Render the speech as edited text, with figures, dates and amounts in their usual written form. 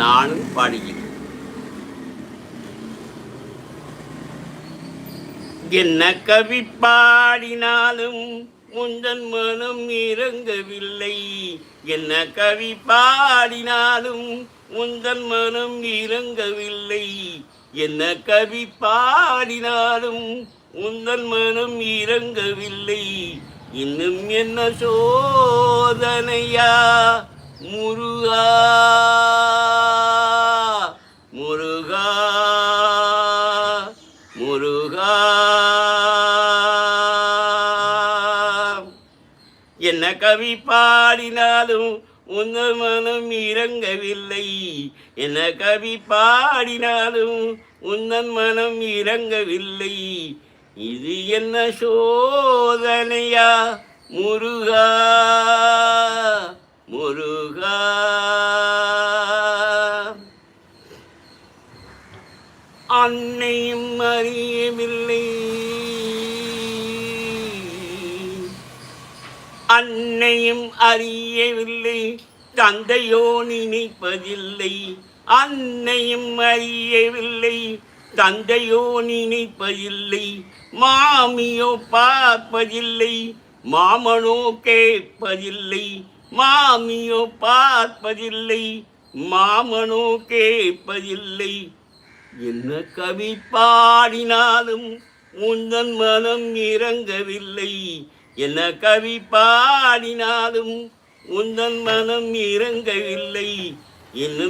நானும் பாடுகிறேன். என்ன கவி பாடினாலும் முந்தன் மனம் இறங்கவில்லை. என்ன கவி பாடினாலும் முந்தன் மனம் இறங்கவில்லை. என்ன கவி பாடினாலும் உந்தன் மனம் இறங்கவில்லை. இன்னும் என்ன சோதனையா முருகா முருகா முருகா. என்ன கவி பாடினாலும் உந்தன் மனம் இறங்கவில்லை. என்ன கவி பாடினாலும் உந்தன் மனம் இறங்கவில்லை. இது என்ன சோதனையா முருகா முருகா. அன்னையும் அறியவில்லை, அன்னையும் அறியவில்லை, தந்தையோ நினைப்பதில்லை. அன்னையும் அறியவில்லை, தந்தையோ நினைப்பதில்லை. மாமியோ பார்ப்பதில்லை, மாமனோ கேட்பதில்லை. மாமியோ பார்ப்பதில்லை, மாமனோ கேட்பதில்லை. என்ன கவி பாடினாலும் உந்தன் மனம் இறங்கவில்லை. என்ன கவி பாடினாலும் உந்தன் மனம் இறங்கவில்லை. இன்னும்